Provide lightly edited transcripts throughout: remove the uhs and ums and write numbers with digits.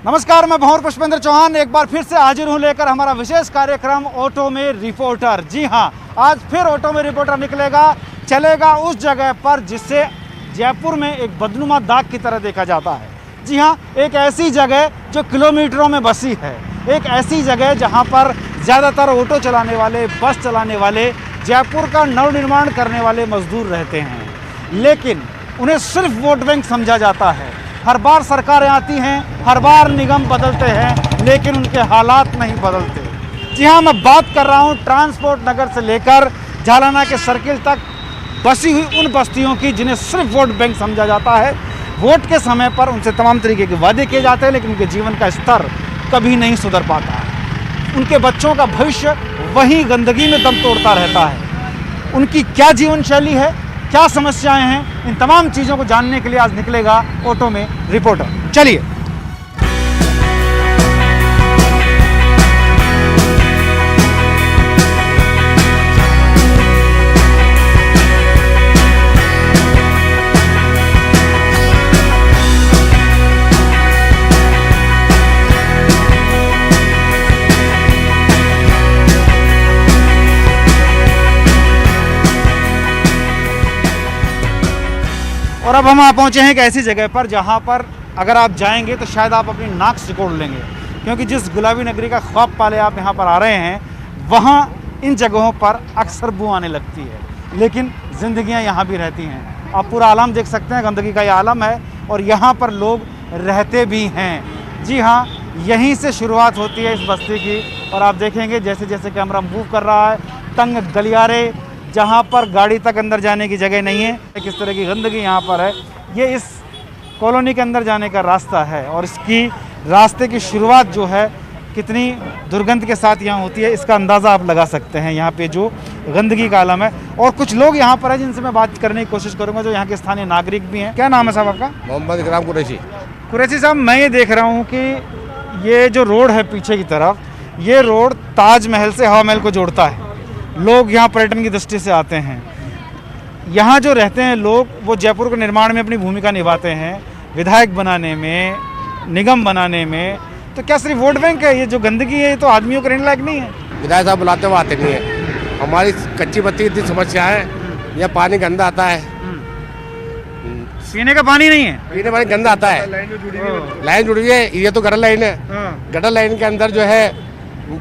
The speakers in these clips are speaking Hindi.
नमस्कार, मैं भंवर पुष्पेंद्र चौहान एक बार फिर से हाजिर हूं लेकर हमारा विशेष कार्यक्रम ऑटो में रिपोर्टर। जी हां, आज फिर ऑटो में रिपोर्टर निकलेगा, चलेगा उस जगह पर जिसे जयपुर में एक बदनुमा दाग की तरह देखा जाता है। जी हां, एक ऐसी जगह जो किलोमीटरों में बसी है, एक ऐसी जगह जहां पर ज़्यादातर ऑटो चलाने वाले, बस चलाने वाले, जयपुर का नवनिर्माण करने वाले मजदूर रहते हैं, लेकिन उन्हें सिर्फ वोट बैंक समझा जाता है। हर बार सरकारें आती हैं, हर बार निगम बदलते हैं, लेकिन उनके हालात नहीं बदलते। जी हाँ, मैं बात कर रहा हूँ ट्रांसपोर्ट नगर से लेकर जालाना के सर्किल तक बसी हुई उन बस्तियों की जिन्हें सिर्फ वोट बैंक समझा जाता है। वोट के समय पर उनसे तमाम तरीके के वादे किए जाते हैं, लेकिन उनके जीवन का स्तर कभी नहीं सुधर पाता है। उनके बच्चों का भविष्य वहीं गंदगी में दम तोड़ता रहता है। उनकी क्या जीवन शैली है, क्या समस्याएं हैं, इन तमाम चीज़ों को जानने के लिए आज निकलेगा ऑटो में रिपोर्टर। चलिए। और अब हम पहुँचे हैं एक ऐसी जगह पर जहाँ पर अगर आप जाएंगे तो शायद आप अपनी नाक सिकोड़ लेंगे, क्योंकि जिस गुलाबी नगरी का ख्वाब पाले आप यहाँ पर आ रहे हैं, वहाँ इन जगहों पर अक्सर बू आने लगती है, लेकिन ज़िंदगियाँ यहाँ भी रहती हैं। आप पूरा आलम देख सकते हैं, गंदगी का ये आलम है और यहाँ पर लोग रहते भी हैं। जी हाँ, यहीं से शुरुआत होती है इस बस्ती की, और आप देखेंगे जैसे जैसे कैमरा मूव कर रहा है, तंग गलियारे जहाँ पर गाड़ी तक अंदर जाने की जगह नहीं है, किस तरह की गंदगी यहाँ पर है। ये इस कॉलोनी के अंदर जाने का रास्ता है, और इसकी रास्ते की शुरुआत जो है कितनी दुर्गंध के साथ यहाँ होती है, इसका अंदाज़ा आप लगा सकते हैं। यहाँ पे जो गंदगी का आलम है, और कुछ लोग यहाँ पर हैं जिनसे मैं बात करने की कोशिश करूँगा, जो यहाँ के स्थानीय नागरिक भी हैं। क्या नाम है साहब आपका? मोहम्मद इकराम कुरैशी। कुरैशी साहब, मैं ये देख रहा हूँ कि ये जो रोड है पीछे की तरफ, ये रोड ताजमहल से हवा महल को जोड़ता है। लोग यहाँ पर्यटन की दृष्टि से आते हैं। यहाँ जो रहते हैं लोग, वो जयपुर के निर्माण में अपनी भूमिका निभाते हैं, विधायक बनाने में, निगम बनाने में। तो क्या सिर्फ वोट बैंक है? ये जो गंदगी है ये तो आदमियों के रहने लायक नहीं है। विधायक साहब बुलाते हुए आते नहीं है। हमारी कच्ची बत्ती की इतनी समस्या है, यह पानी गंदा आता है, पीने का पानी नहीं है, पीने पानी गंदा आता है। लाइन जुड़ी है, ये तो गटर लाइन है, गटर लाइन के अंदर जो है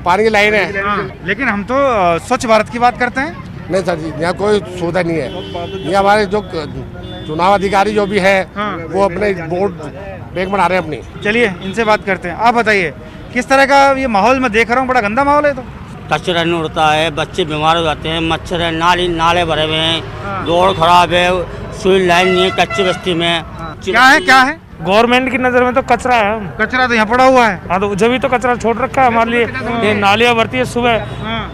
पानी की लाइन है। लेकिन हम तो स्वच्छ भारत की बात करते हैं। नहीं सर जी, यहाँ कोई सुविधा नहीं है। ये हमारे जो चुनाव अधिकारी जो भी है, वो अपने वोट बैंक बना रहे हैं अपनी। चलिए इनसे बात करते हैं। आप बताइए, किस तरह का ये माहौल मैं देख रहा हूँ? बड़ा गंदा माहौल है। तो कचरा नहीं उड़ता है, बच्चे बीमार हो जाते हैं, मच्छर है, नाले भरे हुए हैं, रोड खराब है, सुई लाइन नहीं है कच्ची बस्ती में। क्या है? गवर्नमेंट की नज़र में तो कचरा है। कचरा तो यहाँ पड़ा हुआ है। हाँ, तो जब तो कचरा छोड़ रखा है हमारे लिए। ये नालियाँ भरती है सुबह,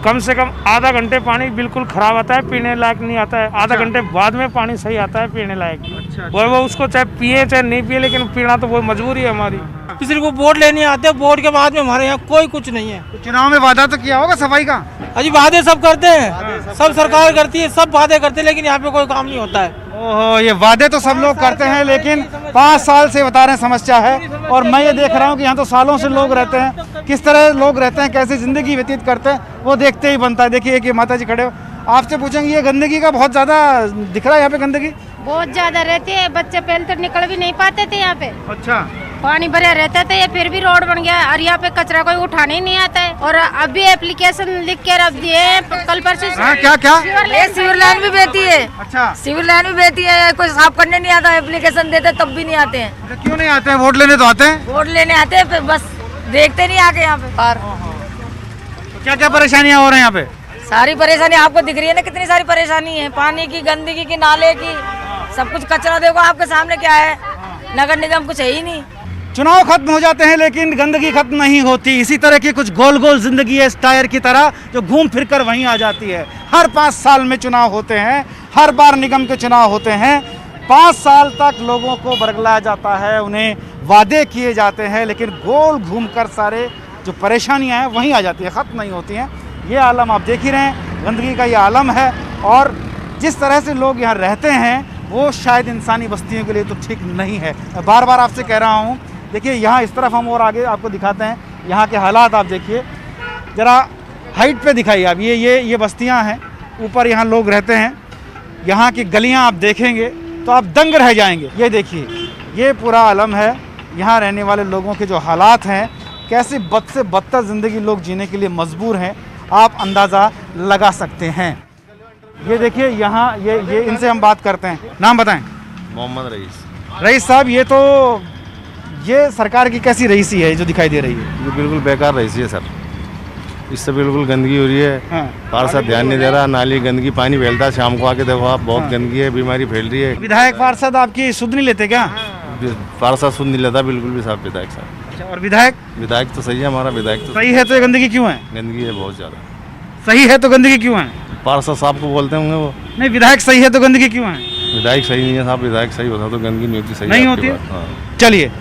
कम से कम आधा घंटे पानी बिल्कुल खराब आता है, पीने लायक नहीं आता है। आधा घंटे बाद में पानी सही आता है पीने लायक। वो उसको चाहे पिए चाहे नहीं पिए, लेकिन पीना तो वो मजबूरी है हमारी। किसी को वोट लेने आते हैं, वोट के बाद में हमारे यहाँ कोई कुछ नहीं है। तो चुनाव में वादा तो किया होगा सफाई का? अजी वादे सब करते हैं, सब सरकार करती है, सब वादे करते हैं, लेकिन यहाँ पे कोई काम नहीं होता है। ओहो, ये वादे तो सब लोग करते हैं, लेकिन 5 साल से बता रहे हैं समस्या है। और मैं ये देख रहा हूँ कि यहाँ तो सालों से लोग रहते हैं। किस तरह लोग रहते हैं, कैसे जिंदगी व्यतीत करते हैं, वो देखते ही बनता है। देखिए कि माता जी खड़े हो, आपसे पूछेंगे, ये गंदगी का बहुत ज्यादा दिख रहा है यहाँ पे। गंदगी बहुत ज्यादा रहती है, बच्चे पहले तो निकल भी नहीं पाते थे यहाँ पे। अच्छा, पानी भरा रहता था, ये फिर भी रोड बन गया, और यहाँ पे कचरा कोई उठाने ही नहीं आता है। और अभी एप्लीकेशन लिख के रख दिए कल परसों। क्या सिविल लाइन भी बेहती है। अच्छा, सिविल लाइन भी बेहती है, कोई साफ करने नहीं आता, एप्लीकेशन देते तब भी नहीं आते हैं। तो क्यों नहीं आते हैं? वोट लेने तो आते हैं। वोट लेने आते हैं, बस देखते नहीं आके यहाँ पे। तो क्या क्या परेशानियाँ हो रही हैं यहाँ पे? सारी परेशानी आपको दिख रही है ना, कितनी सारी परेशानी है, पानी की, गंदगी की, नाले की, सब कुछ। कचरा देखो आपके सामने क्या है, नगर निगम कुछ है ही नहीं। चुनाव खत्म हो जाते हैं, लेकिन गंदगी खत्म नहीं होती। इसी तरह की कुछ गोल गोल जिंदगी है इस टायर की तरह, जो घूम फिर कर वहीं आ जाती है। हर 5 साल में चुनाव होते हैं, हर बार निगम के चुनाव होते हैं। 5 साल तक लोगों को बरगलाया जाता है, उन्हें वादे किए जाते हैं, लेकिन गोल घूमकर सारे जो परेशानियां हैं वहीं आ जाती है, ख़त्म नहीं होती हैं। ये आलम आप देख ही रहे हैं, गंदगी का ये आलम है। और जिस तरह से लोग यहाँ रहते हैं वो शायद इंसानी बस्तियों के लिए तो ठीक नहीं है। मैं बार बार आपसे कह रहा हूँ देखिए यहाँ इस तरफ हम और आगे आपको दिखाते हैं यहाँ के हालात। आप देखिए ज़रा हाइट पे दिखाइए आप, ये बस्तियाँ हैं, ऊपर यहाँ लोग रहते हैं। यहाँ की गलियाँ आप देखेंगे तो आप दंग रह जाएंगे। ये देखिए ये पूरा आलम है यहाँ रहने वाले लोगों के जो हालात हैं, कैसी बद से बदतर ज़िंदगी लोग जीने के लिए मजबूर हैं, आप अंदाज़ा लगा सकते हैं। ये देखिए यहाँ ये इनसे हम बात करते हैं। नाम बताएं। मोहम्मद रईस। रईस साहब, ये सरकार की कैसी रईसी है जो दिखाई दे रही है? ये बिल्कुल बेकार रईसी है सर, इससे बिल्कुल गंदगी हो रही है। हाँ। पार्षद ध्यान नहीं दे रहा, नाली गंदगी, पानी फैलता है, शाम को आके देखो आप, बहुत गंदगी है, बीमारी फैल रही है। विधायक पार्षद आपकी सुध नहीं लेते क्या? पार्षद सुन नहीं लेता बिल्कुल भी साहब विधायक साहब। अच्छा, और विधायक तो सही है, हमारा विधायक तो सही है तो ये गंदगी क्यों है? गंदगी है बहुत ज़्यादा। सही है तो गंदगी क्यों है? पार्षद साहब को बोलते होंगे वो। नहीं, विधायक सही है तो गंदगी क्यों है? विधायक सही नहीं है साहब, विधायक सही होता तो गंदगी नहीं होती। सही नहीं होती है? चलिए,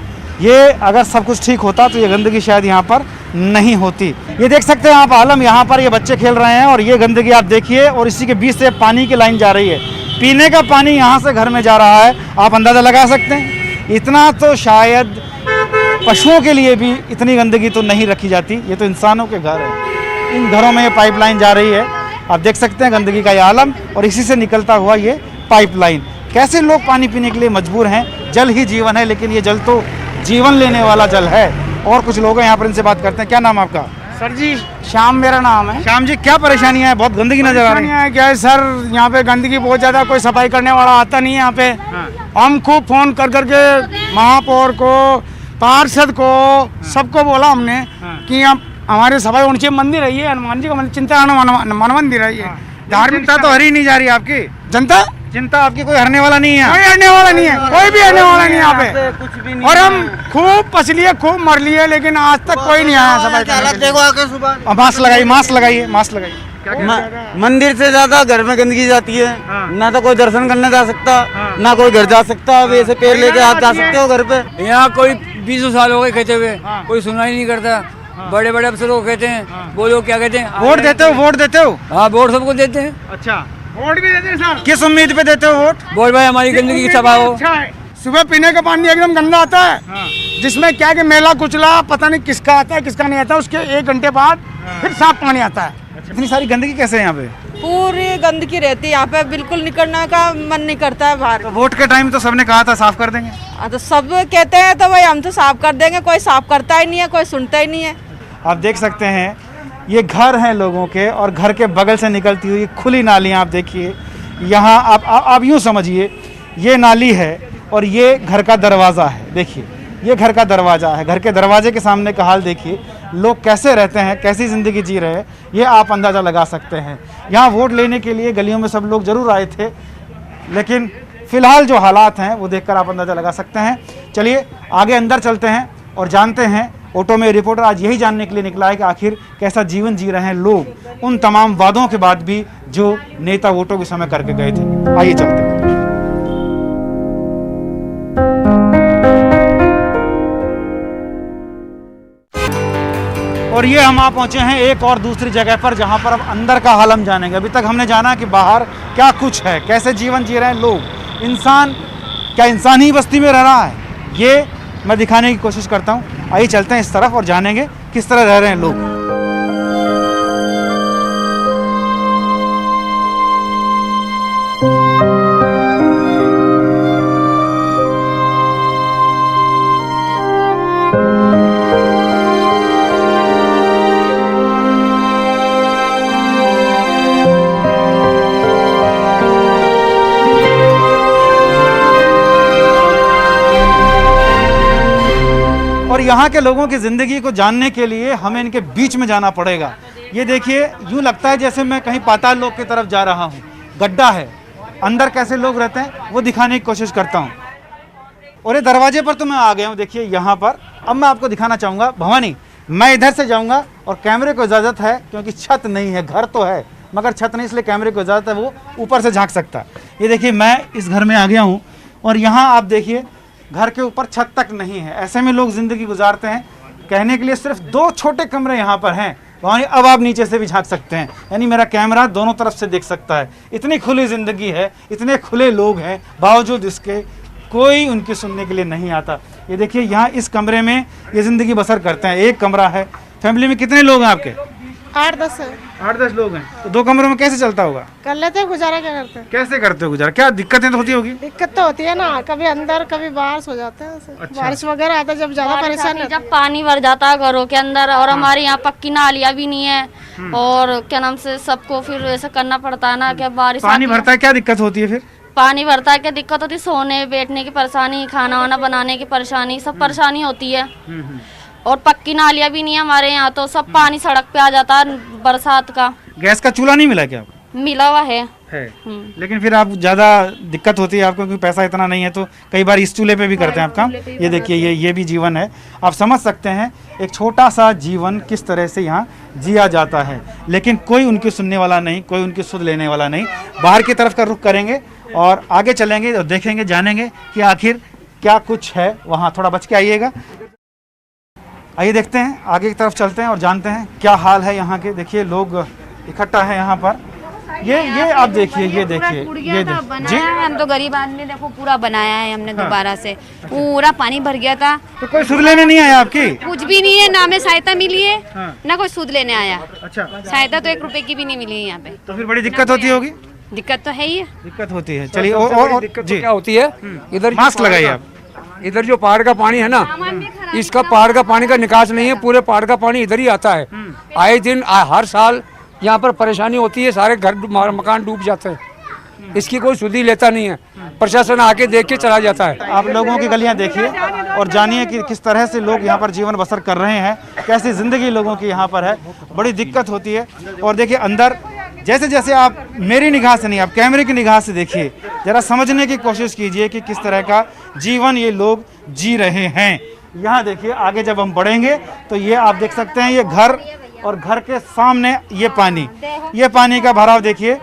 ये अगर सब कुछ ठीक होता तो ये गंदगी शायद यहाँ पर नहीं होती। ये देख सकते हैं आप आलम, यहाँ पर ये बच्चे खेल रहे हैं और ये गंदगी आप देखिए, और इसी के बीच से पानी की लाइन जा रही है। पीने का पानी यहाँ से घर में जा रहा है, आप अंदाज़ा लगा सकते हैं। इतना तो शायद पशुओं के लिए भी इतनी गंदगी तो नहीं रखी जाती। ये तो इंसानों के घर है, इन घरों में ये पाइपलाइन जा रही है। आप देख सकते हैं गंदगी का ये आलम और इसी से निकलता हुआ ये पाइपलाइन। कैसे लोग पानी पीने के लिए मजबूर हैं। जल ही जीवन है, लेकिन ये जल तो जीवन लेने वाला जल है। और कुछ लोग हैं यहाँ पर, इनसे बात करते हैं। क्या नाम आपका? सर जी श्याम मेरा नाम है। श्याम जी, क्या परेशानियाँ है? बहुत गंदगी नजर आ रही है। क्या है सर, यहाँ पे गंदगी बहुत ज्यादा, कोई सफाई करने वाला आता नहीं है यहाँ पे। हम खूब फोन कर करके महापौर को, पार्षद को, सबको बोला हमने कि अब हमारे सफाई होनी चाहिए। मंदिर है ये, हनुमान जी का मंदिर, चिंता मन मंदिर है ये। धार्मिकता तो हरी नहीं जा रही आपकी। जनता चिंता आपकी कोई हरने वाला नहीं है। कोई हरने वाला नहीं है, कोई भी हरने वाला नहीं है यहाँ पे। और हम खूब पस लिए, खूब मर लिए, लेकिन आज तक कोई नहीं आया सफाई करने के लिए। मास्क लगाइए, मास्क लगाइए। मंदिर से ज्यादा घर में गंदगी जाती है। ना तो कोई दर्शन करने जा सकता, ना कोई घर जा सकता। अब ऐसे पेड़ लेके आप जा सकते हो घर पे? यहाँ कोई 20 साल हो गए कहते हुए, कोई सुनाई नहीं करता। बड़े बड़े अफसरों को कहते हैं, वो लोग क्या कहते हैं, वोट देते हो? हाँ, वोट सबको देते हैं। अच्छा, वोट भी देते हैं सर। किस उम्मीद पे देते हो वोट? वोट भाई हमारी गंदगी की सफा हो। अच्छा है, सुबह पीने का पानी एकदम गंदा आता है, जिसमें क्या कि मेला कुचला पता नहीं किसका आता है किसका नहीं आता। उसके 1 घंटे बाद फिर साफ पानी आता है। इतनी सारी गंदगी कैसे है यहाँ पे? पूरी गंदगी रहती है यहाँ पे, बिल्कुल निकलने का मन नहीं करता है बाहर। तो वोट के टाइम तो सबने कहा था साफ कर देंगे। तो सब कहते हैं तो भाई हम तो साफ कर देंगे, कोई साफ करता ही नहीं है, कोई सुनता ही नहीं है। आप देख सकते हैं ये घर हैं लोगों के, और घर के बगल से निकलती हुई खुली नालियाँ आप देखिए। यहाँ आप यूँ समझिए, ये नाली है और ये घर का दरवाज़ा है। देखिए ये घर का दरवाज़ा है, घर के दरवाजे के सामने का हाल देखिए। लोग कैसे रहते हैं, कैसी ज़िंदगी जी रहे हैं, ये आप अंदाज़ा लगा सकते हैं। यहाँ वोट लेने के लिए गलियों में सब लोग ज़रूर आए थे, लेकिन फ़िलहाल जो हालात हैं वो देखकर आप अंदाज़ा लगा सकते हैं। चलिए आगे अंदर चलते हैं और जानते हैं। ऑटो में रिपोर्टर आज यही जानने के लिए निकला है कि आखिर कैसा जीवन जी रहे हैं लोग, उन तमाम वादों के बाद भी जो नेता वोटों के समय करके गए थे। आइए चलते हैं। और ये हम आप पहुंचे हैं एक और दूसरी जगह पर, जहां पर अब अंदर का हाल हम जानेंगे। अभी तक हमने जाना कि बाहर क्या कुछ है, कैसे जीवन जी रहे हैं लोग। इंसान क्या इंसान ही बस्ती में रह रहा है, ये मैं दिखाने की कोशिश करता हूं। आइए चलते हैं इस तरफ और जानेंगे किस तरह रह रहे हैं लोग। और यहाँ के लोगों की ज़िंदगी को जानने के लिए हमें इनके बीच में जाना पड़ेगा। ये देखिए, यूँ लगता है जैसे मैं कहीं पाताल लोक की तरफ जा रहा हूँ। गड्ढा है, अंदर कैसे लोग रहते हैं वो दिखाने की कोशिश करता हूँ। और ये दरवाजे पर तो मैं आ गया हूँ, देखिए यहाँ पर। अब मैं आपको दिखाना चाहूँगा भवानी, मैं इधर से जाऊँगा और कैमरे को इजाज़त है, क्योंकि छत नहीं है, घर तो है मगर छत नहीं, इसलिए कैमरे को इजाज़त है, वो ऊपर से झाँक सकता है। ये देखिए मैं इस घर में आ गया हूँ और यहाँ आप देखिए घर के ऊपर छत तक नहीं है। ऐसे में लोग ज़िंदगी गुजारते हैं। कहने के लिए सिर्फ 2 छोटे कमरे यहाँ पर हैं। वहाँ अब आप नीचे से भी झांक सकते हैं, यानी मेरा कैमरा दोनों तरफ से देख सकता है। इतनी खुली ज़िंदगी है, इतने खुले लोग हैं, बावजूद इसके कोई उनकी सुनने के लिए नहीं आता। ये देखिए यहाँ इस कमरे में ये ज़िंदगी बसर करते हैं। एक कमरा है। फैमिली में कितने लोग हैं आपके? 8-10 है। 8-10 लोग हैं। तो 2 कमरों में कैसे चलता होगा? कर लेते हैं गुजारा, क्या करते हैं? कैसे करते हो गुजारा? क्या दिक्कतें तो होती होगी? दिक्कत तो होती है ना, कभी अंदर कभी बाहर सो जाते हैं ऐसे। अच्छा। बारिश वगैरह आता है जब ज्यादा परेशान होते हैं। जब पानी भर जाता है घरों के अंदर और हमारे यहाँ पक्की नालियाँ भी नहीं है और क्या नाम से सबको फिर ऐसा करना पड़ता है ना, क्या बारिश पानी आती है। भरता है, क्या दिक्कत होती है फिर? पानी भरता है, क्या दिक्कत होती है? सोने बैठने की परेशानी, खाना वाना बनाने की परेशानी, सब परेशानी होती है। और पक्की नालियाँ भी नहीं है हमारे यहाँ, तो सब पानी सड़क पे आ जाता है बरसात का। गैस का चूल्हा नहीं मिला क्या आपको? मिला हुआ है। लेकिन फिर आप ज़्यादा दिक्कत होती है आपको, क्योंकि पैसा इतना नहीं है, तो कई बार इस चूल्हे पे भी करते हैं आप काम। ये देखिए ये भी जीवन है। आप समझ सकते हैं एक छोटा सा जीवन किस तरह से यहाँ जिया जाता है, लेकिन कोई उनकी सुनने वाला नहीं, कोई उनकी सुध लेने वाला नहीं। बाहर की तरफ का रुख करेंगे और आगे चलेंगे और देखेंगे, जानेंगे कि आखिर क्या कुछ है वहाँ। थोड़ा बच के आइएगा। आइए देखते हैं, आगे की तरफ चलते हैं और जानते हैं क्या हाल है यहाँ के। देखिए लोग इकट्ठा है यहाँ पर। ये आप देखिए, ये देखिए जी। हम तो गरीब आदमी, देखो पूरा बनाया है हमने दोबारा से, पूरा पानी भर गया था। तो कोई सुध लेने नहीं आया आपकी? कुछ भी नहीं है, ना हमें सहायता मिली है ना कोई सूद लेने आया। अच्छा, सहायता तो 1 रुपए की भी नहीं मिली है यहाँ पे। तो फिर बड़ी दिक्कत होती होगी? दिक्कत तो है ही है। दिक्कत होती है। चलिए और दिक्कत क्या होती है, इधर मास्क लगाइए आप। इधर जो पहाड़ का पानी है ना, इसका पहाड़ का पानी का निकास नहीं है, पूरे पहाड़ का पानी इधर ही आता है। आए दिन हर साल यहाँ पर परेशानी होती है, सारे घर मकान डूब जाते हैं। इसकी कोई सुधी लेता नहीं है, प्रशासन आके देख के चला जाता है। आप लोगों की गलियां देखिए और जानिए कि किस तरह से लोग यहाँ पर जीवन बसर कर रहे हैं, कैसी जिंदगी लोगों की यहाँ पर है। बड़ी दिक्कत होती है। और देखिए अंदर जैसे जैसे आप मेरी निगाह से नहीं, आप कैमरे की निगाह से देखिए, जरा समझने की कोशिश कीजिए कि किस तरह का जीवन ये लोग जी रहे हैं। यहाँ देखिए आगे जब हम बढ़ेंगे तो ये आप देख सकते हैं, ये घर और घर के सामने ये पानी का भराव देखिए।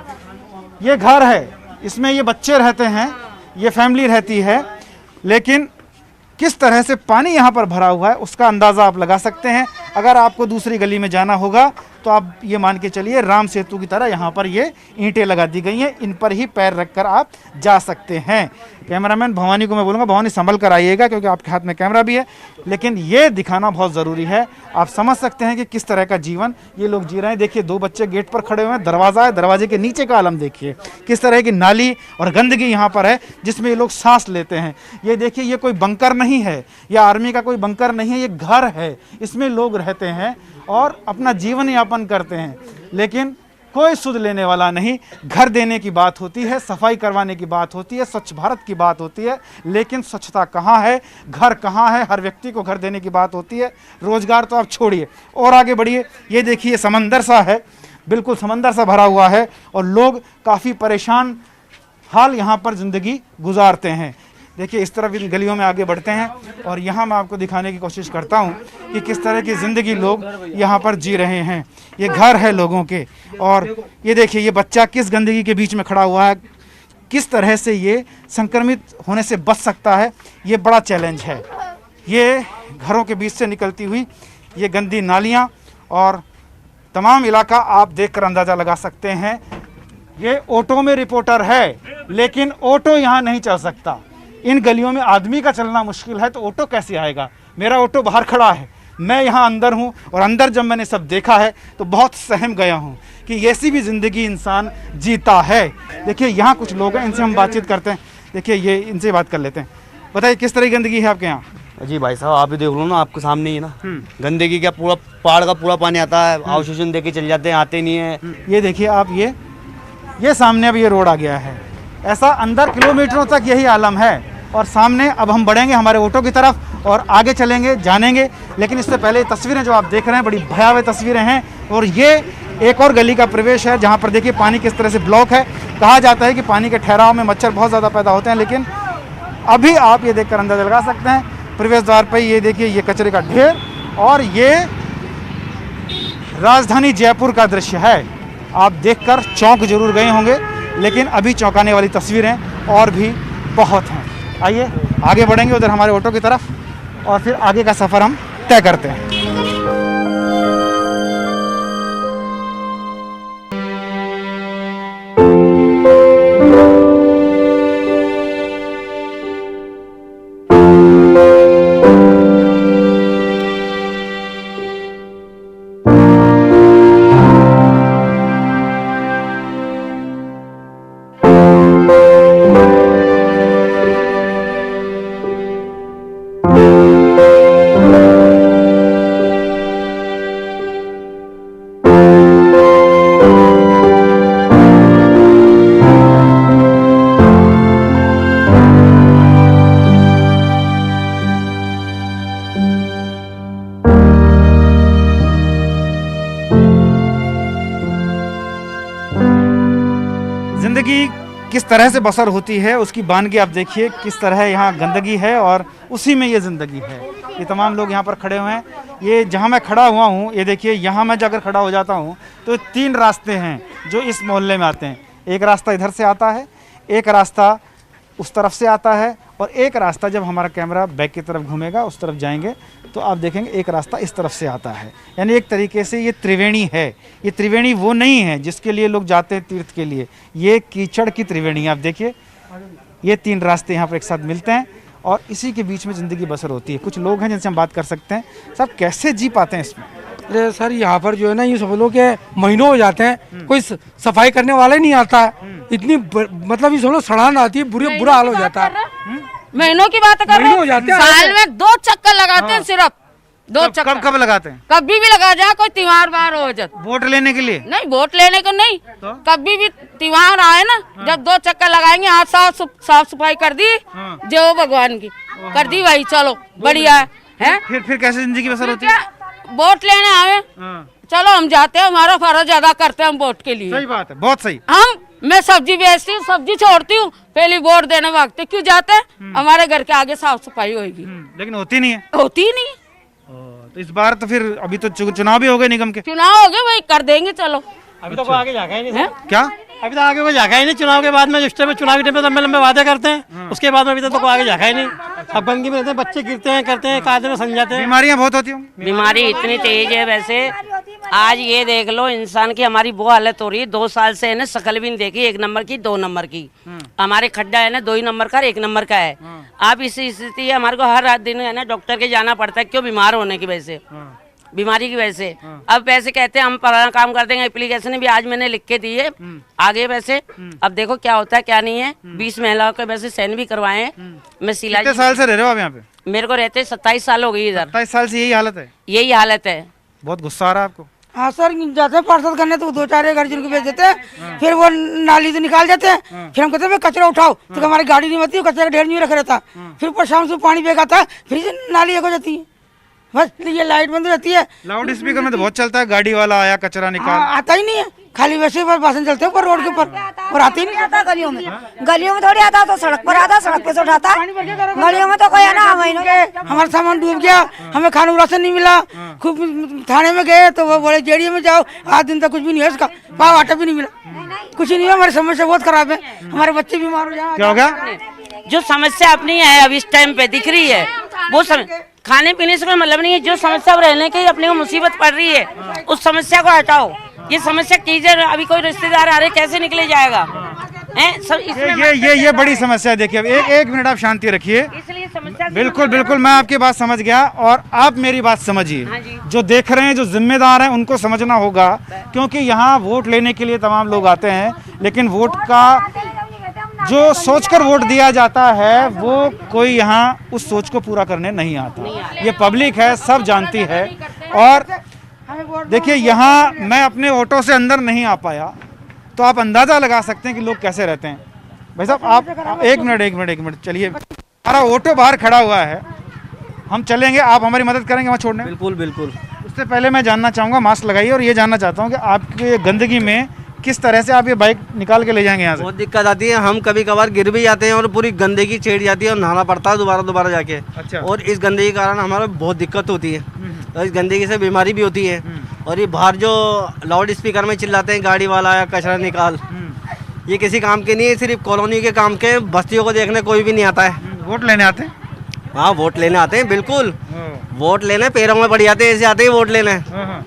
ये घर है, इसमें ये बच्चे रहते हैं, ये फैमिली रहती है, लेकिन किस तरह से पानी यहाँ पर भरा हुआ है उसका अंदाज़ा आप लगा सकते हैं। अगर आपको दूसरी गली में जाना होगा तो आप ये मान के चलिए राम सेतु की तरह यहाँ पर ये ईंटें लगा दी गई हैं, इन पर ही पैर रखकर आप जा सकते हैं। कैमरामैन भवानी को मैं बोलूँगा, भवानी संभल कर आइएगा क्योंकि आपके हाथ में कैमरा भी है, लेकिन ये दिखाना बहुत ज़रूरी है। आप समझ सकते हैं कि किस तरह का जीवन ये लोग जी रहे हैं। देखिए 2 बच्चे गेट पर खड़े हुए हैं, दरवाज़ा है, दरवाजे के नीचे का आलम देखिए, किस तरह की नाली और गंदगी यहाँ पर है जिसमें ये लोग सांस लेते हैं। ये देखिए ये कोई बंकर नहीं है, या आर्मी का कोई बंकर नहीं है, ये घर है, इसमें लोग रहते हैं और अपना जीवन यापन करते हैं, लेकिन कोई सुध लेने वाला नहीं। घर देने की बात होती है, सफाई करवाने की बात होती है, स्वच्छ भारत की बात होती है, लेकिन स्वच्छता कहाँ है, घर कहाँ है? हर व्यक्ति को घर देने की बात होती है, रोजगार तो आप छोड़िए। और आगे बढ़िए, ये देखिए समंदर सा है, बिल्कुल समंदर सा भरा हुआ है और लोग काफ़ी परेशान हाल यहाँ पर ज़िंदगी गुजारते हैं। देखिए इस तरफ इन गलियों में आगे बढ़ते हैं और यहाँ मैं आपको दिखाने की कोशिश करता हूँ कि किस तरह की ज़िंदगी लोग यहाँ पर जी रहे हैं। ये घर है लोगों के, और ये देखिए ये बच्चा किस गंदगी के बीच में खड़ा हुआ है, किस तरह से ये संक्रमित होने से बच सकता है, ये बड़ा चैलेंज है। ये घरों के बीच से निकलती हुई ये गंदी नालियाँ और तमाम इलाका आप देखकर अंदाज़ा लगा सकते हैं। ये ऑटो में रिपोर्टर है, लेकिन ऑटो यहाँ नहीं चल सकता। इन गलियों में आदमी का चलना मुश्किल है, तो ऑटो कैसे आएगा? मेरा ऑटो बाहर खड़ा है, मैं यहाँ अंदर हूँ, और अंदर जब मैंने सब देखा है तो बहुत सहम गया हूँ कि ऐसी भी ज़िंदगी इंसान जीता है। देखिए यहाँ कुछ लोग हैं, इनसे हम बातचीत करते हैं। देखिए ये इनसे बात कर लेते हैं। बताइए किस तरह की गंदगी है आपके यहाँ? जी भाई साहब आप ही देख लो ना, आपके सामने ही ना गंदगी क्या, पूरा पहाड़ का पूरा पानी आता है, आउटस्टेशन दे के चले जाते हैं, आते नहीं है। ये देखिए आप, ये सामने अब ये रोड आ गया है, ऐसा अंदर किलोमीटरों तक यही आलम है। और सामने अब हम बढ़ेंगे हमारे ऑटो की तरफ और आगे चलेंगे, जानेंगे, लेकिन इससे पहले तस्वीरें जो आप देख रहे हैं बड़ी भयावह तस्वीरें हैं। और ये एक और गली का प्रवेश है जहाँ पर देखिए पानी किस तरह से ब्लॉक है। कहा जाता है कि पानी के ठहराव में मच्छर बहुत ज़्यादा पैदा होते हैं, लेकिन अभी आप ये देखकर अंदाजा लगा सकते हैं प्रवेश द्वार पर ये देखिए ये कचरे का ढेर, और ये राजधानी जयपुर का दृश्य है। आप देखकर चौंक जरूर गए होंगे, लेकिन अभी चौंकाने वाली तस्वीरें और भी बहुत हैं। आइए आगे बढ़ेंगे उधर हमारे ऑटो की तरफ और फिर आगे का सफ़र हम तय करते हैं। किस तरह से बसर होती है उसकी बानगी आप देखिए, किस तरह यहाँ गंदगी है और उसी में ये ज़िंदगी है। ये तमाम लोग यहाँ पर खड़े हुए हैं। ये जहाँ मैं खड़ा हुआ हूँ, ये देखिए, यहाँ मैं अगर खड़ा हो जाता हूँ तो 3 रास्ते हैं जो इस मोहल्ले में आते हैं। एक रास्ता इधर से आता है, एक रास्ता उस तरफ से आता है, और एक रास्ता जब हमारा कैमरा बैक की तरफ घूमेगा, उस तरफ जाएंगे तो आप देखेंगे एक रास्ता इस तरफ से आता है। यानी एक तरीके से ये त्रिवेणी है। ये त्रिवेणी वो नहीं है जिसके लिए लोग जाते हैं तीर्थ के लिए, ये कीचड़ की त्रिवेणी है। आप देखिए, ये 3 रास्ते यहाँ पर एक साथ मिलते हैं और इसी के बीच में ज़िंदगी बसर होती है। कुछ लोग हैं जिनसे हम बात कर सकते हैं। साहब, कैसे जी पाते हैं इसमें? अरे सर, यहाँ पर जो है ना, ये समझ लो कि महीनों हो जाते हैं, कोई सफाई करने वाला ही नहीं आता है। इतनी मतलब ये समझ लो सड़ान आती है, बुरा हाल हो जाता है। महीनों की बात कर रहे हैं। साल में 2 चक्कर लगाते हैं, सिर्फ 2 चक्कर। कब लगाते हैं? कभी भी लगा जाए, कोई त्योहार बार हो जाए। वोट लेने के लिए नहीं, वोट लेने को नहीं, कभी भी त्योहार आए ना, जब 2 चक्कर लगाएंगे, हाथ साफ सफाई कर दी, जो भगवान की कर दी, वही चलो बढ़िया है। फिर कैसे जिंदगी बसर होती है? वोट लेने आए, चलो हम जाते हैं, हमारा फर्ज अदा करते हैं हम वोट के लिए। सही बात है, बहुत सही। मैं सब्जी बेचती हूँ, सब्जी छोड़ती हूँ, पहले वोट देने वक्त क्यों जाते हैं? हमारे घर के आगे साफ सफाई होगी, लेकिन होती नहीं है। होती ही नहीं। तो इस बार तो फिर अभी तो चुनाव भी हो गए निगम के। चुनाव हो गए, वही कर देंगे। चलो, अभी तो कोई आगे जाएगा ही नहीं। क्या? अभी तो आगे कोई जाएगा ही नहीं। चुनाव के बाद में जिस टाइम चुनाव के टाइम पे लंबे लंबे वादे करते हैं, उसके बाद में अभी तो कोई आगे जाएगा ही नहीं। अब गंदगी में रहते हैं, बच्चे गिरते हैं, करते हैं, कायदे में सम जाते हैं। बीमारियां बहुत होती होंगी। बीमारी इतनी तेज है। वैसे आज ये देख लो, इंसान की हमारी वो हालत हो रही है, 2 साल से है ना, शकल भी नहीं देखी, 1 नंबर की, 2 नंबर की। हमारे खड्डा है ना, 2 ही नंबर का, 1 नंबर का है। आप इसी स्थिति है, हमारे को हर रात दिन है ना डॉक्टर के जाना पड़ता है। क्यों? बीमार होने की वजह से, बीमारी की वजह से। अब पैसे कहते हैं हम पराना काम कर देंगे, एप्लीकेशन भी आज मैंने लिख के दी है, आगे वैसे अब देखो क्या होता है क्या नहीं है। 20 महिलाओं के वैसे साइन भी करवाए हैं। मैं सिला। कितने साल से रह रहे हो आप यहाँ पे? मेरे को रहते 27 साल हो गई इधर। 27 साल से यही हालत है? यही हालत है। बहुत गुस्सा आ रहा है आपको? हाँ सर, जाते हैं पार्सल करने तो 2-4 घर जिनको भेज देते हैं, फिर वो नाली से निकाल जाते हैं। फिर हम कहते हैं कचरा उठाओ, तो हमारी गाड़ी नहीं होती, कचरा ढेर नहीं रखा रहता। फिर ऊपर शाम से पानी फेंक आता है, फिर नाली एक हो जाती है, बस ये लाइट बंद हो जाती है। लाउड स्पीकर में तो बहुत चलता है, गाड़ी वाला आया कचरा निकाल। आता ही नहीं है, खाली वैसे भाषण चलते हैं ऊपर रोड के ऊपर, और आते ही नहीं आता। गलियों में थोड़ी आता, तो सड़क पर आता, सड़क पे से उठाता। गलियों में तो कोई है ना, महीनों के हमारा सामान डूब गया, हमें खाना राशन नहीं मिला। खूब थाने में गए तो वो बोले जेडीए में जाओ, आज दिन तक कुछ भी नहीं है, उसका पाव आटा भी नहीं मिला, कुछ नहीं है। हमारी समस्या बहुत खराब है, हमारे बच्चे बीमार हो जाए। क्या हो गया? जो समस्या अपनी है अब इस टाइम पे दिख रही है, वो खाने पीने से कोई मतलब नहीं है। जो समस्या रहने की अपने को मुसीबत पड़ रही है, उस समस्या को हटाओ। ये समस्या कीजिए। अभी कोई रिश्तेदार आ रहे, कैसे निकले जाएगा? ये बड़ी समस्या है। देखिए, एक मिनट आप शांति रखिए। बिल्कुल बिल्कुल, मैं आपकी बात समझ गया, और आप मेरी बात समझिए। जो देख रहे हैं, जो जिम्मेदार हैं, उनको समझना होगा, क्योंकि यहाँ वोट लेने के लिए तमाम लोग आते हैं, लेकिन वोट का जो सोचकर वोट दिया जाता है, वो कोई यहाँ उस सोच को पूरा करने नहीं आता। ये पब्लिक है, सब जानती है। और देखिए, यहाँ मैं अपने ऑटो से अंदर नहीं आ पाया, तो आप अंदाज़ा लगा सकते हैं कि लोग कैसे रहते हैं। भाई साहब, आप एक मिनट चलिए, हमारा ऑटो बाहर खड़ा हुआ है, हम चलेंगे, आप हमारी मदद करेंगे वहाँ छोड़ने? बिल्कुल बिल्कुल। उससे पहले मैं जानना चाहूँगा, मास्क लगाइए, और ये जानना चाहता हूँ कि आपके गंदगी में किस तरह से आप ये बाइक निकाल के ले जाएंगे यहाँ से? बहुत दिक्कत आती है, हम कभी कभार गिर भी जाते हैं और पूरी गंदगी छेड़ जाती है और नहाना पड़ता है दोबारा जाके। अच्छा। और इस गंदगी के कारण हमारा बहुत दिक्कत होती है, और इस गंदगी से बीमारी भी होती है। और ये बाहर जो लाउड स्पीकर में चिल्लाते हैं, गाड़ी वाला आया कचरा निकाल, ये किसी काम के नहीं है, सिर्फ कॉलोनी के काम के। बस्तियों को देखने कोई भी नहीं आता है। वोट लेने आते हैं? हाँ, वोट लेने आते हैं, बिल्कुल वोट लेने पैरों में पड़ जाते हैं, ऐसे आते ही वोट लेने।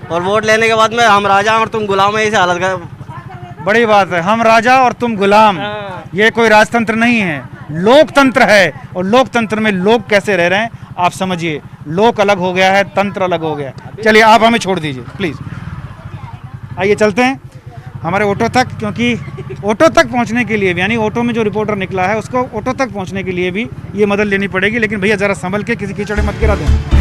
और वोट लेने के बाद में हम राजा और तुम गुलाम है, इस हालत का। बड़ी बात है, हम राजा और तुम गुलाम। ये कोई राजतंत्र नहीं है, लोकतंत्र है। और लोकतंत्र में लोग कैसे रह रहे हैं आप समझिए। लोक अलग हो गया है, तंत्र अलग हो गया। चलिए, आप हमें छोड़ दीजिए प्लीज। आइए चलते हैं हमारे ऑटो तक, क्योंकि ऑटो तक पहुंचने के लिए भी, यानी ऑटो में जो रिपोर्टर निकला है उसको ऑटो तक पहुंचने के लिए भी ये मदद लेनी पड़ेगी। लेकिन भैया जरा संभल के, किसी कीचड़ में मत गिरा दें।